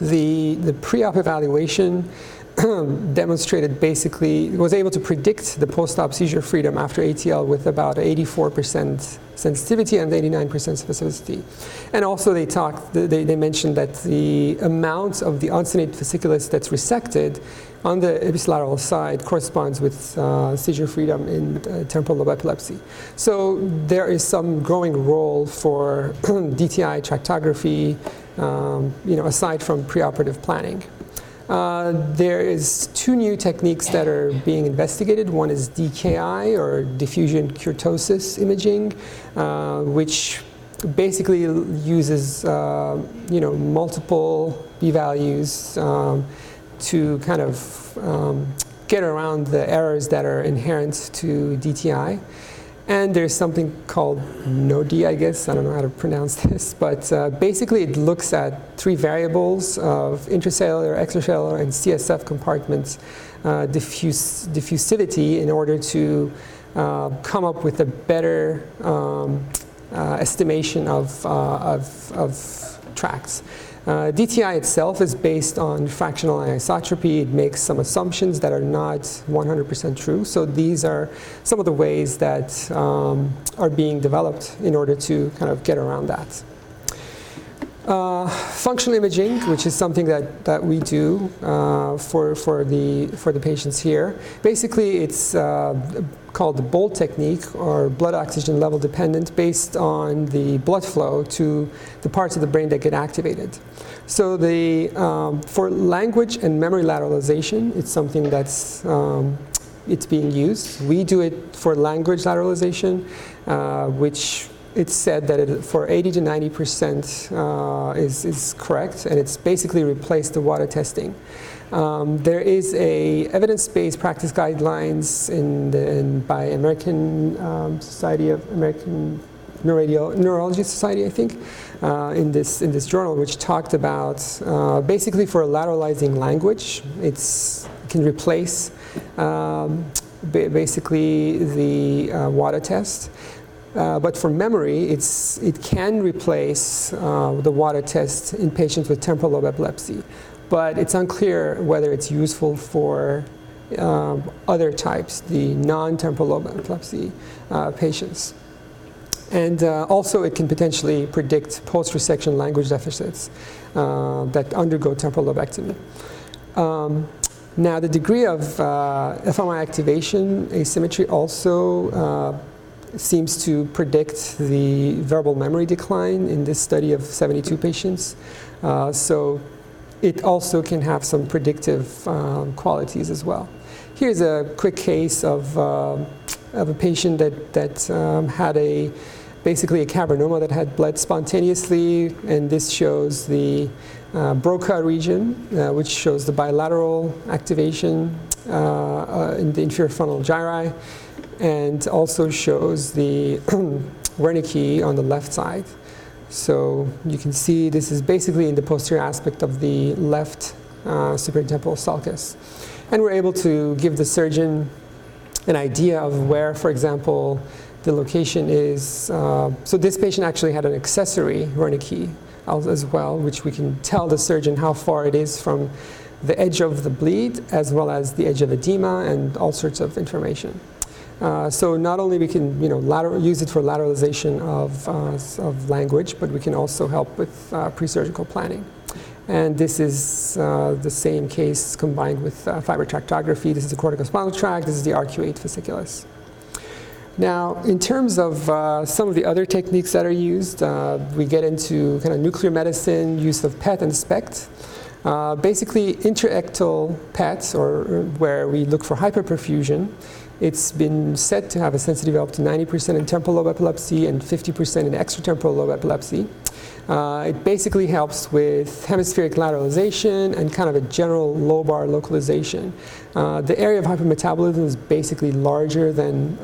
the pre-op evaluation demonstrated basically, was able to predict the post-op seizure freedom after ATL with about 84% sensitivity and 89% specificity. And also they mentioned that the amount of the uncinate fasciculus that's resected on the ipsilateral side corresponds with seizure freedom in temporal lobe epilepsy. So there is some growing role for DTI tractography, aside from preoperative planning. There is two new techniques that are being investigated. One is DKI, or diffusion kurtosis imaging, which basically uses multiple p-values to kind of get around the errors that are inherent to DTI. And there's something called NODI, I guess. I don't know how to pronounce this, but basically it looks at three variables of intracellular, extracellular, and CSF compartments diffusivity in order to come up with a better estimation of tracts. DTI itself is based on fractional anisotropy. It makes some assumptions that are not 100% true. So these are some of the ways that are being developed in order to kind of get around that. Functional imaging, which is something that we do for the patients here. Basically, it's called the BOLD technique, or blood oxygen level dependent, based on the blood flow to the parts of the brain that get activated. So for language and memory lateralization, it's something that's it's being used. We do it for language lateralization, which it's said that for 80 to 90% is correct, and it's basically replaced the water testing. There is a evidence-based practice guidelines by American Society of American Neurology Society, I think, in this journal, which talked about basically for lateralizing language, it can replace basically the water test. But for memory, it can replace the water test in patients with temporal lobe epilepsy. But it's unclear whether it's useful for other types, the non-temporal lobe epilepsy patients. And also it can potentially predict post-resection language deficits that undergo temporal lobectomy. Now, the degree of fMRI activation asymmetry also seems to predict the verbal memory decline in this study of 72 patients. So it also can have some predictive qualities as well. Here's a quick case of a patient that had basically a cavernoma that had bled spontaneously, and this shows the Broca region, which shows the bilateral activation in the inferior frontal gyri, and also shows the Wernicke on the left side. So you can see this is basically in the posterior aspect of the left superior temporal sulcus. And we're able to give the surgeon an idea of where, for example, the location is. So this patient actually had an accessory Wernicke as well, which we can tell the surgeon how far it is from the edge of the bleed, as well as the edge of edema, and all sorts of information. So not only we can use it for lateralization of language, but we can also help with pre-surgical planning. And this is the same case combined with fiber tractography. This is the corticospinal tract. This is the arcuate fasciculus. Now, in terms of some of the other techniques that are used, we get into kind of nuclear medicine, use of PET and SPECT. Basically, intraictal PET, or where we look for hyperperfusion, it's been said to have a sensitivity of up to 90% in temporal lobe epilepsy and 50% in extratemporal lobe epilepsy. It basically helps with hemispheric lateralization and kind of a general lobar localization. The area of hypermetabolism is basically larger than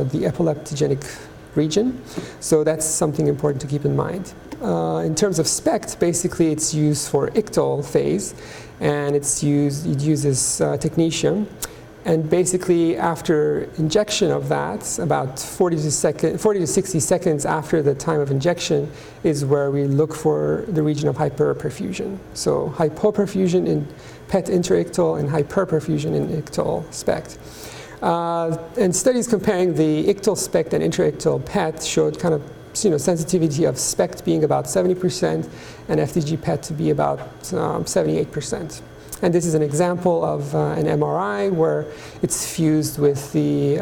the epileptogenic region, so that's something important to keep in mind. In terms of SPECT, basically it's used for ictal phase, and it uses technetium. And basically, after injection of that, about 40 to 60 seconds after the time of injection is where we look for the region of hyperperfusion. So hypoperfusion in PET interictal and hyperperfusion in ictal SPECT. And studies comparing the ictal SPECT and interictal PET showed kind of sensitivity of SPECT being about 70% and FDG PET to be about 78%. And this is an example of an MRI where it's fused with the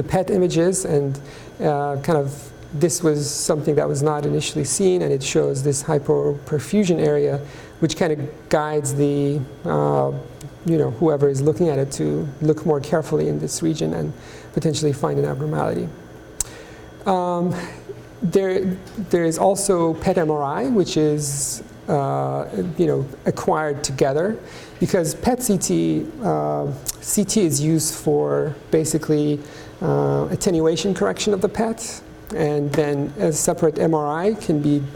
PET images, and kind of this was something that was not initially seen, and it shows this hypoperfusion area, which kind of guides the whoever is looking at it to look more carefully in this region and potentially find an abnormality. There is also PET MRI, which is acquired together, because PET CT is used for basically attenuation correction of the PET, and then a separate MRI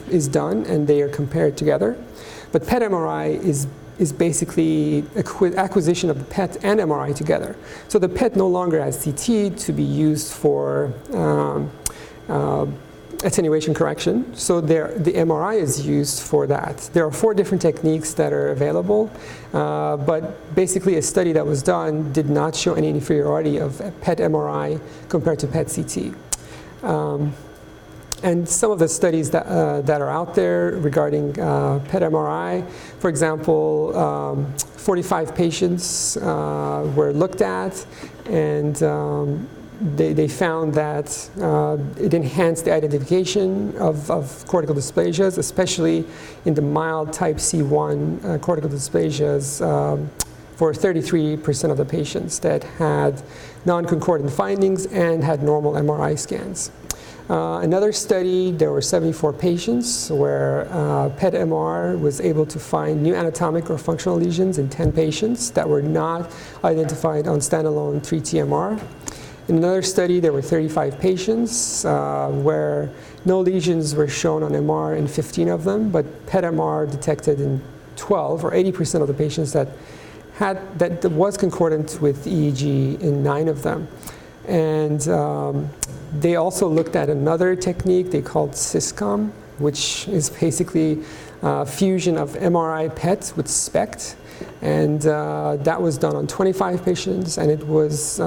is done, and they are compared together. But PET MRI is basically acquisition of the PET and MRI together. So the PET no longer has CT to be used for attenuation correction. So the MRI is used for that. There are 4 different techniques that are available, but basically a study that was done did not show any inferiority of PET MRI compared to PET CT. And some of the studies that are out there regarding PET MRI, for example, 45 patients were looked at, and they found that it enhanced the identification of cortical dysplasias, especially in the mild type C1 cortical dysplasias for 33% of the patients that had non-concordant findings and had normal MRI scans. Another study, there were 74 patients where PET MR was able to find new anatomic or functional lesions in 10 patients that were not identified on standalone 3T MR. In another study, there were 35 patients where no lesions were shown on MR in 15 of them, but PET MR detected in 12, or 80% of the patients that was concordant with EEG in 9 of them. And they also looked at another technique they called SysCom, which is basically fusion of MRI PET with SPECT. And that was done on 25 patients, and it was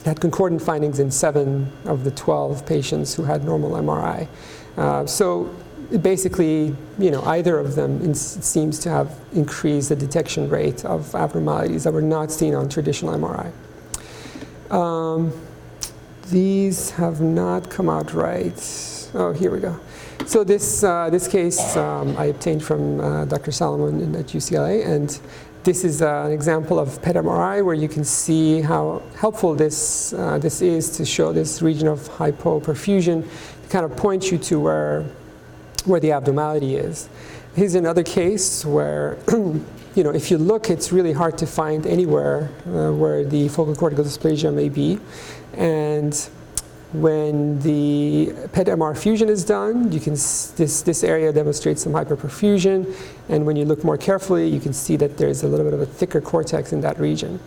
had concordant findings in 7 of the 12 patients who had normal MRI. So basically, either of them seems to have increased the detection rate of abnormalities that were not seen on traditional MRI. These have not come out right. Oh, here we go. So this case I obtained from Dr. Salomon at UCLA, and this is an example of PET MRI where you can see how helpful this is to show this region of hypoperfusion, to kind of point you to where the abnormality is. Here's another case where if you look, it's really hard to find anywhere where the focal cortical dysplasia may be. And when the PET MR fusion is done, you can this area demonstrates some hyperperfusion, and when you look more carefully, you can see that there's a little bit of a thicker cortex in that region.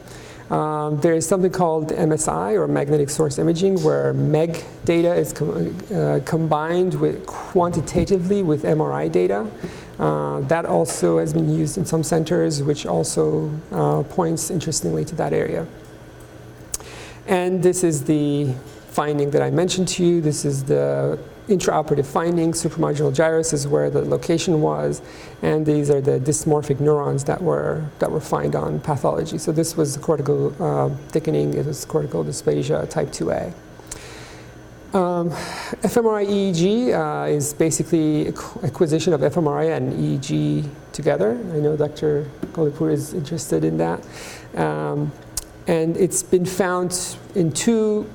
There is something called MSI, or magnetic source imaging, where MEG data is combined quantitatively with MRI data. That also has been used in some centers, which also points interestingly to that area. And this is the finding that I mentioned to you. This is the intraoperative finding. Supramarginal gyrus is where the location was, and these are the dysmorphic neurons that were found on pathology. So this was cortical thickening. It was cortical dysplasia type 2A. fMRI EEG is basically acquisition of fMRI and EEG together. I know Dr. Kolipur is interested in that. And it's been found to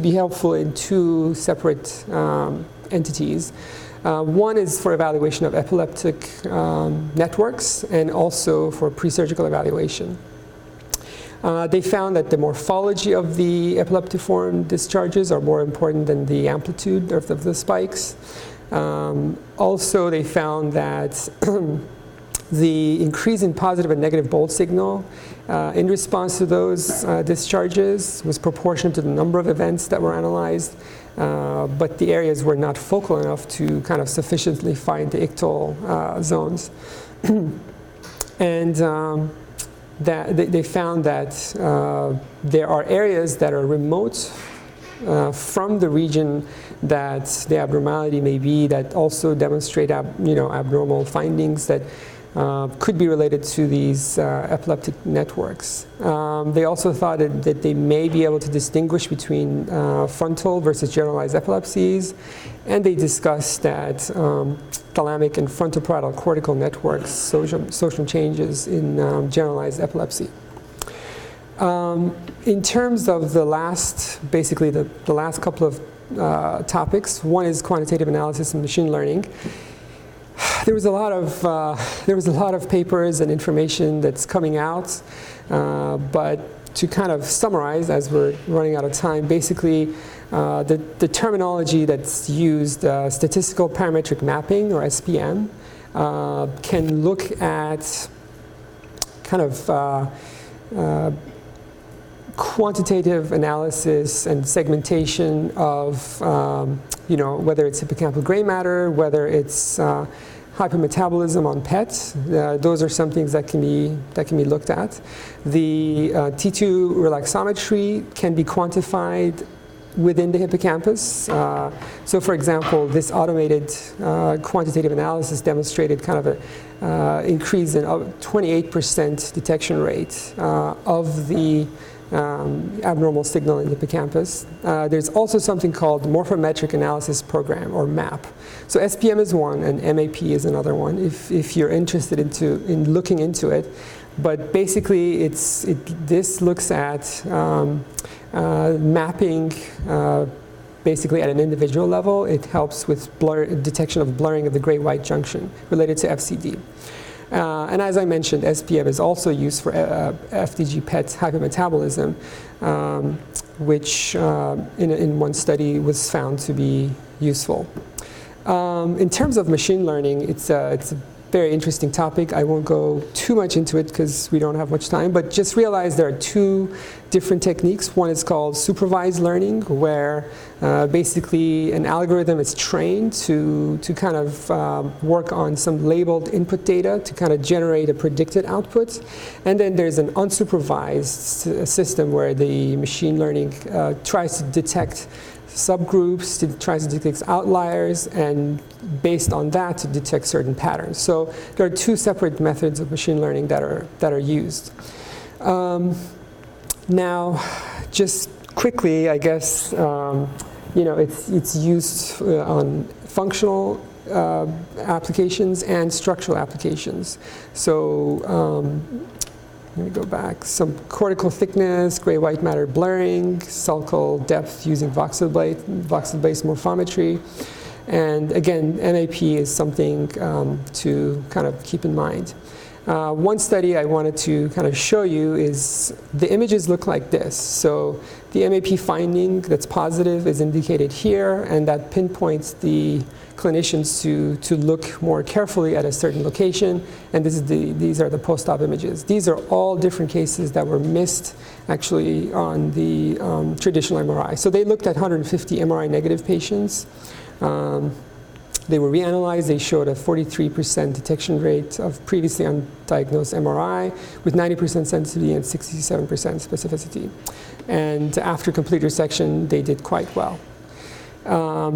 be helpful in 2 separate entities. One is for evaluation of epileptic networks, and also for pre-surgical evaluation. They found that the morphology of the epileptiform discharges are more important than the amplitude of the spikes. Also, they found that the increase in positive and negative bolt signal in response to those discharges was proportional to the number of events that were analyzed, but the areas were not focal enough to kind of sufficiently find the ictal zones. And that they found that there are areas that are remote from the region that the abnormality may be, that also demonstrate abnormal findings that could be related to these epileptic networks. They also thought that they may be able to distinguish between frontal versus generalized epilepsies, and they discussed that thalamic and frontoparietal cortical networks, social changes in generalized epilepsy. In terms of the last, basically the last couple of topics, one is quantitative analysis and machine learning. There was a lot of papers and information that's coming out, but to kind of summarize, as we're running out of time, basically the terminology that's used, statistical parametric mapping, or SPM, can look at kind of quantitative analysis and segmentation of whether it's hippocampal gray matter, whether it's hypermetabolism on PET. Those are some things that can be looked at. The T2 relaxometry can be quantified within the hippocampus. So for example, this automated quantitative analysis demonstrated kind of an increase in 28% detection rate of the abnormal signal in the hippocampus. There's also something called morphometric analysis program, or MAP. So SPM is one, and MAP is another one, if you're interested in looking into it. But basically, this looks at mapping basically at an individual level. It helps with detection of blurring of the gray-white junction related to FCD. And as I mentioned, SPM is also used for FDG PET hypermetabolism, which in one study was found to be useful. In terms of machine learning, it's a very interesting topic. I won't go too much into it because we don't have much time, but just realize there are two different techniques. One is called supervised learning, where basically an algorithm is trained to kind of work on some labeled input data to kind of generate a predicted output. And then there's an unsupervised system where the machine learning tries to detect subgroups, tries to detect outliers, and based on that to detect certain patterns. So there are two separate methods of machine learning that are used. Now, just quickly, I guess it's used on functional applications and structural applications. So let me go back. Some cortical thickness, gray-white matter blurring, sulcal depth using voxel-based morphometry. And again, MAP is something to kind of keep in mind. One study I wanted to kind of show you is the images look like this. So the MAP finding that's positive is indicated here, and that pinpoints the clinicians to look more carefully at a certain location. And these are the post-op images. These are all different cases that were missed actually on the traditional MRI. So they looked at 150 MRI negative patients. They were reanalyzed. They showed a 43% detection rate of previously undiagnosed MRI with 90% sensitivity and 67% specificity. And after complete resection, they did quite well.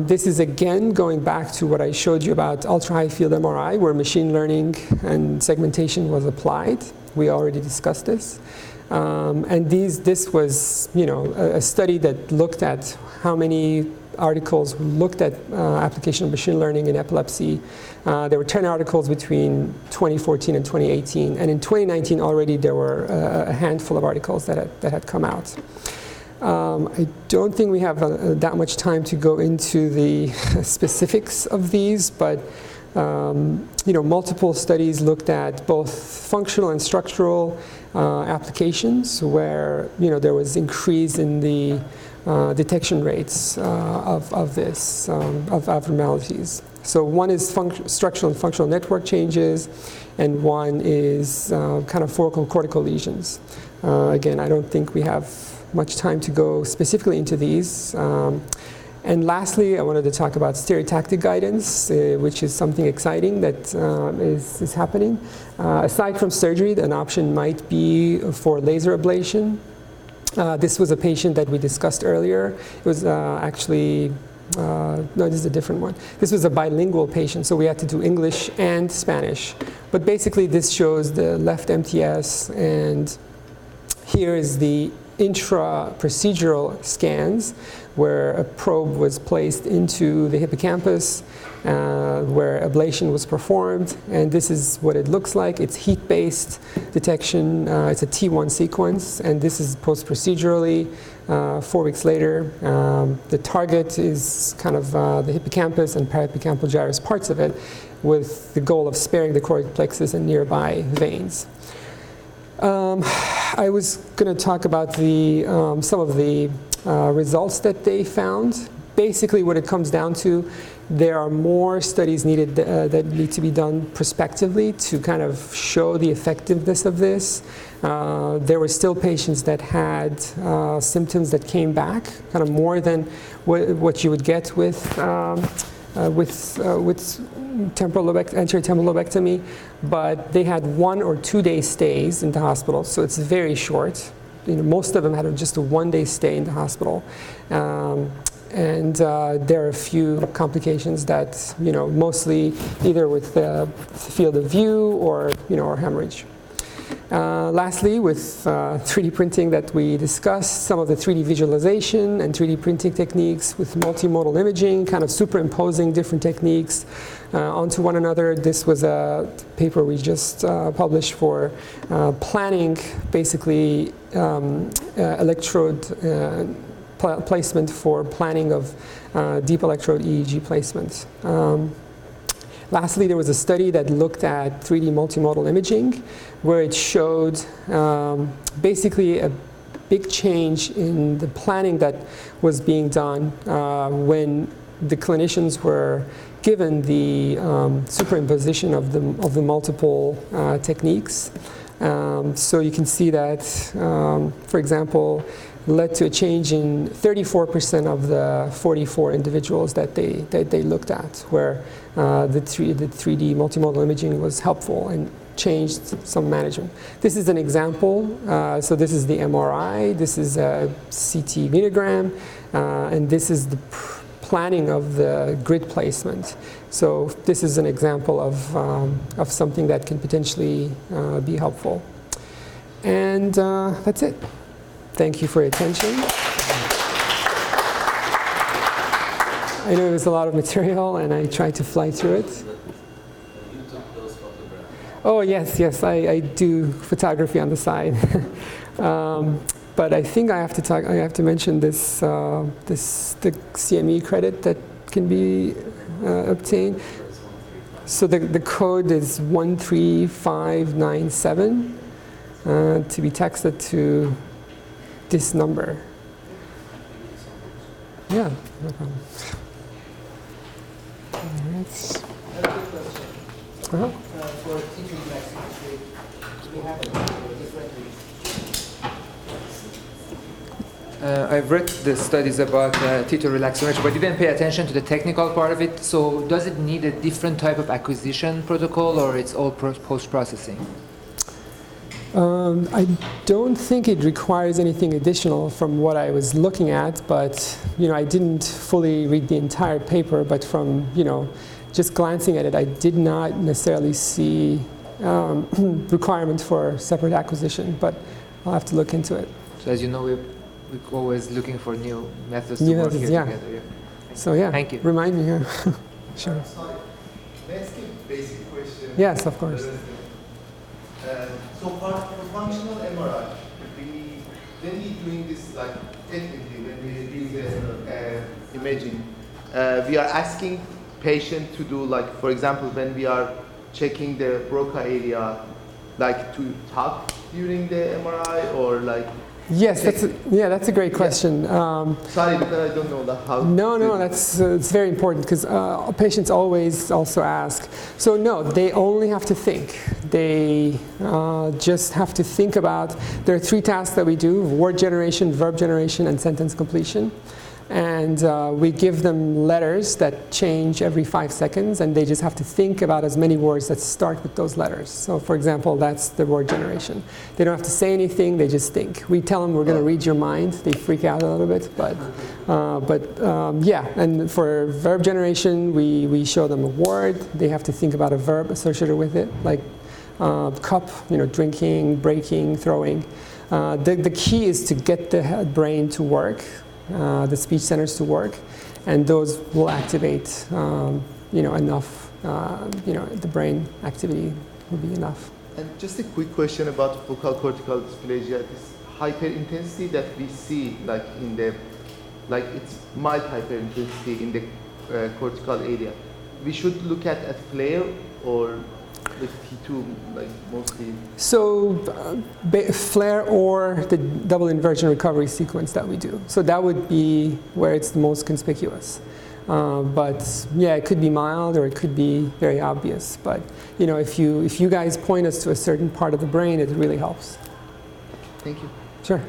This is again going back to what I showed you about ultra-high field MRI, where machine learning and segmentation was applied. We already discussed this. And this was, a study that looked at how many articles looked at application of machine learning in epilepsy. There were 10 articles between 2014 and 2018, and in 2019 already there were a handful of articles that had come out. I don't think we have that much time to go into the specifics of these, but multiple studies looked at both functional and structural applications where there was increase in the detection rates of abnormalities. So one is structural and functional network changes, and one is kind of focal cortical lesions. Again, I don't think we have much time to go specifically into these. And lastly, I wanted to talk about stereotactic guidance, which is something exciting that is happening. Aside from surgery, an option might be for laser ablation. This was a patient that we discussed earlier. It was actually, no, this is a different one. This was a bilingual patient, so we had to do English and Spanish. But basically, this shows the left MTS, and here is the intra-procedural scans where a probe was placed into the hippocampus, where ablation was performed, and this is what it looks like. It's heat-based detection. It's a T1 sequence, and this is post-procedurally 4 weeks later. The target is kind of the hippocampus and parahippocampal gyrus parts of it, with the goal of sparing the choroid plexus and nearby veins. I was going to talk about some of the results that they found. Basically, what it comes down to, there are more studies needed that need to be done prospectively to kind of show the effectiveness of this. There were still patients that had symptoms that came back, kind of more than what you would get with anterior temporal lobectomy, but they had 1 or 2 day stays in the hospital, so it's very short. Most of them had just a 1-day stay in the hospital. And there are a few complications that, mostly either with the field of view or hemorrhage. Lastly, with 3D printing that we discussed, some of the 3D visualization and 3D printing techniques with multimodal imaging, kind of superimposing different techniques onto one another. This was a paper we just published for planning, basically, electrode placement for planning of deep electrode EEG placement. Lastly, there was a study that looked at 3D multimodal imaging, where it showed basically a big change in the planning that was being done when the clinicians were given the superimposition of the multiple techniques. So you can see that, for example, led to a change in 34% of the 44 individuals that they looked at, where the 3D multimodal imaging was helpful and changed some management. This is an example. So this is the MRI, this is a CT venogram, and this is the planning of the grid placement. So this is an example of something that can potentially be helpful. And that's it. Thank you for your attention. I know it was a lot of material, and I tried to fly through it. You took those photographs. Oh, yes, I do photography on the side. But I think I have to mention the CME credit that can be obtained. So the code is 13597 to be texted to this number. Yeah, no problem. All right. For teaching vaccines, do we have different I've read the studies about T2 relaxation, but didn't pay attention to the technical part of it. So does it need a different type of acquisition protocol, or it's all post-processing? I don't think it requires anything additional from what I was looking at, but I didn't fully read the entire paper, but from just glancing at it, I did not necessarily see requirement for separate acquisition, but I'll have to look into it. So as you know, we're always looking for new methods New to work methods, here yeah. together. Yeah. So yeah, Thank you. Remind me here. Sure. Sorry, may I ask a basic question? Yes, of course. So for functional MRI, when we doing this technically, when we do the imaging, we are asking patient to do for example, when we are checking the Broca area, to talk during the MRI, or Yes, that's a great question. Sorry, because I don't know how. No, that's it's very important because patients always also ask. So no, they only have to think. They just have to think about. There are 3 tasks that we do: word generation, verb generation, and sentence completion. And we give them letters that change every 5 seconds, and they just have to think about as many words that start with those letters. So for example, that's the word generation. They don't have to say anything, they just think. We tell them we're going to read your mind. They freak out a little bit, but yeah. And for verb generation, we show them a word. They have to think about a verb associated with it, like cup, drinking, breaking, throwing. The key is to get the brain to work. The speech centers to work, and those will activate, enough. The brain activity will be enough. And just a quick question about focal cortical dysplasia. This hyperintensity that we see, it's mild hyperintensity in the cortical area. We should look at flare or the T2, mostly. So flare or the double inversion recovery sequence that we do. So that would be where it's the most conspicuous. But yeah, it could be mild or it could be very obvious. But if you guys point us to a certain part of the brain, it really helps. Thank you. Sure.